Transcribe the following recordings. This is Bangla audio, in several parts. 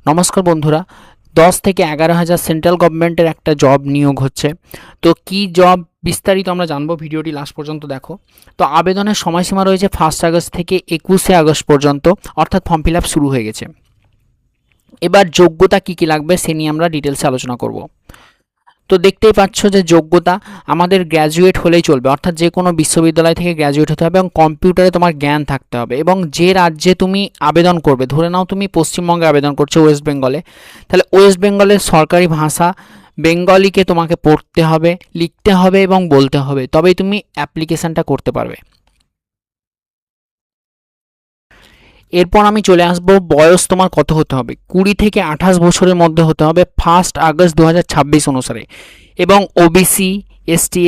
নমস্কার বন্ধুরা, 10 থেকে 11,000 সেন্ট্রাল গভর্নমেন্টের একটা জব নিয়োগ হচ্ছে। তো কি জব বিস্তারিত আমরা জানবো, ভিডিওটি লাস্ট পর্যন্ত দেখো। তো আবেদনের সময়সীমা রয়েছে 1 আগস্ট থেকে 21 আগস্ট পর্যন্ত, অর্থাৎ ফর্ম ফিল আপ শুরু হয়ে গেছে। এবার যোগ্যতা কি কি লাগবে সে নিয়ে আমরা ডিটেলসে আলোচনা করব। তো দেখতেই পাচ্ছ যে যোগ্যতা আমাদের গ্র্যাজুয়েট হলেই চলবে, অর্থাৎ যে কোনো বিশ্ববিদ্যালয় থেকে গ্র্যাজুয়েট হতে হবে এবং কম্পিউটারে তোমার জ্ঞান থাকতে হবে। এবং যে রাজ্যে তুমি আবেদন করবে, ধরে নাও তুমি পশ্চিমবঙ্গে আবেদন করছো, ওয়েস্ট বেঙ্গলে, তাহলে ওয়েস্ট বেঙ্গলের সরকারি ভাষা বেঙ্গলিকে তোমাকে পড়তে হবে, লিখতে হবে এবং বলতে হবে, তবেই তুমি অ্যাপ্লিকেশানটা করতে পারবে। এরপর আমি চলে আসবো, বয়স তোমার কত হতে হবে? 20 থেকে 28 বছরের মধ্যে হতে হবে 1 আগস্ট 2026 অনুসারে। এবং ওবিসি, এসটি,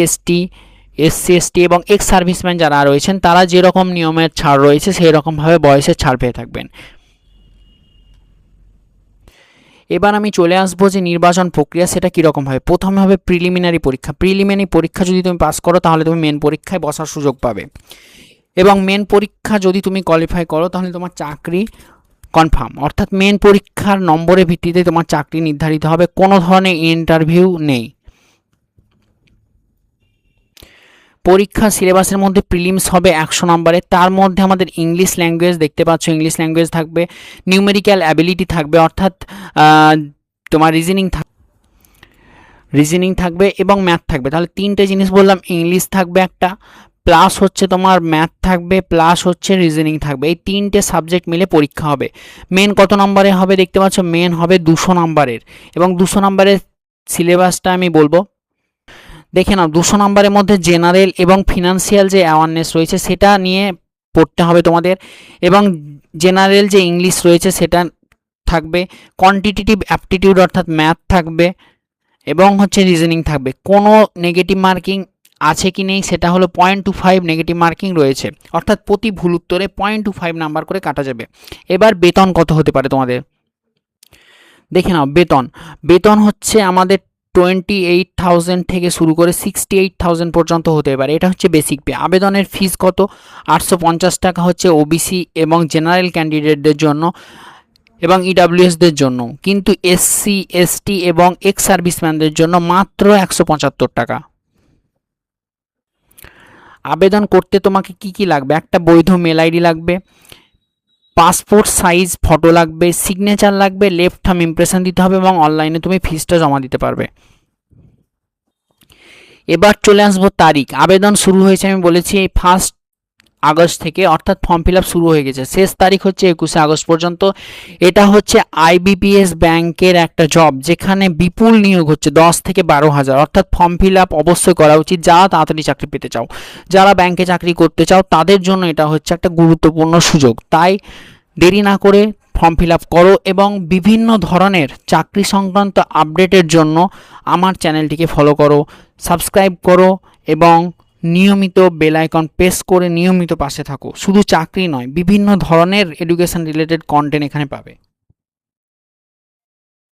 এসসি এবং এক্স সার্ভিসম্যান যারা রয়েছেন তারা যেরকম নিয়মের ছাড় রয়েছে সেই রকমভাবে বয়সের ছাড় পেয়ে থাকবেন। এবার আমি চলে আসবো যে নির্বাচন প্রক্রিয়া সেটা কীরকম হবে। প্রথমে হবে প্রিলিমিনারি পরীক্ষা। প্রিলিমিনারি পরীক্ষা যদি তুমি পাস করো তাহলে তুমি মেন পরীক্ষায় বসার সুযোগ পাবে, এবং মেন পরীক্ষা যদি তুমি কোয়ালিফাই করো তাহলে তোমার চাকরি কনফার্ম, অর্থাৎ মেন পরীক্ষার নম্বরের ভিত্তিতে তোমার চাকরি নির্ধারিত হবে, কোনো ধরনের ইন্টারভিউ নেই। পরীক্ষা সিলেবাসের মধ্যে প্রিলিমস হবে 100 নম্বরের, তার মধ্যে আমাদের ইংলিশ ল্যাঙ্গুয়েজ দেখতে পাচ্ছ, ইংলিশ ল্যাঙ্গুয়েজ থাকবে, নিউমেরিক্যাল অ্যাবিলিটি থাকবে, অর্থাৎ তোমার রিজনিং থাকবে এবং ম্যাথ থাকবে। তাহলে তিনটে জিনিস বললাম, ইংলিশ থাকবে একটা, প্লাস হচ্ছে তোমার ম্যাথ থাকবে, প্লাস হচ্ছে রিজনিং থাকবে। এই তিনটে সাবজেক্ট মিলে পরীক্ষা হবে। মেন কত নম্বরে হবে দেখতে পাচ্ছ, মেন হবে 200 নম্বরের, এবং 200 নম্বরের সিলেবাসটা আমি বলবো, দেখে নাও। 200 নম্বরের মধ্যে জেনারেল এবং ফিনান্সিয়াল যে অ্যাওয়ারনেস রয়েছে সেটা নিয়ে পড়তে হবে তোমাদের, এবং জেনারেল যে ইংলিশ রয়েছে সেটা থাকবে, কোয়ান্টিটেটিভ অ্যাপটিটিউড অর্থাৎ ম্যাথ থাকবে, এবং হচ্ছে রিজনিং থাকবে। কোনো নেগেটিভ মার্কিং আছে কি নেই সেটা হলো 0.25 নেগেটিভ মার্কিং রয়েছে, অর্থাৎ প্রতি ভুল উত্তরে 0.25 নাম্বার করে কাটা যাবে। এবার বেতন কত হতে পারে তোমাদের দেখে নাও। বেতন হচ্ছে আমাদের 28,000 থেকে শুরু করে 68,000 পর্যন্ত হতে পারে, এটা হচ্ছে বেসিক পে। আবেদনের ফিস কত? 850 টাকা হচ্ছে ওবিসি এবং জেনারেল ক্যান্ডিডেটদের জন্য এবং ইডাব্লিউএসদের জন্য, কিন্তু এসসি, এসটি এবং এক্স সার্ভিসম্যানদের জন্য মাত্র 175 টাকা। আবেদন করতে তোমাকে কি কি লাগবে? একটা বৈধ মেল আইডি লাগবে, পাসপোর্ট সাইজ ফটো লাগবে, সিগনেচার লাগবে, লেফট থাম ইমপ্রেশন দিতে হবে, এবং অনলাইনে তুমি ফিসটা জমা দিতে পারবে। এবার চলে আসবো তারিখ। আবেদন শুরু হয়েছে আমি বলেছি এই 1 আগস্ট থেকে, অর্থাৎ ফর্ম ফিল আপ শুরু হয়ে গেছে, শেষ তারিখ হচ্ছে 21 আগস্ট পর্যন্ত। এটা হচ্ছে আইবিপিএস ব্যাংকের একটা জব, যেখানে বিপুল নিয়োগ হচ্ছে 10 থেকে 12,000, অর্থাৎ ফর্ম ফিল আপ অবশ্যই করা উচিত যারা তাড়াতাড়ি চাকরি পেতে চাও। যারা ব্যাংকে চাকরি করতে চাও তাদের জন্য এটা হচ্ছে একটা গুরুত্বপূর্ণ সুযোগ, তাই দেরি না করে ফর্ম ফিল আপ করো। এবং বিভিন্ন ধরনের চাকরি সংক্রান্ত আপডেটের জন্য আমার চ্যানেলটিকে ফলো করো, সাবস্ক্রাইব করো এবং নিয়মিত বেল আইকন প্রেস করে নিয়মিত পাশে থাকো। শুধু চাকরি নয়, বিভিন্ন ধরনের এডুকেশন রিলেটেড কন্টেন্ট এখানে পাবে।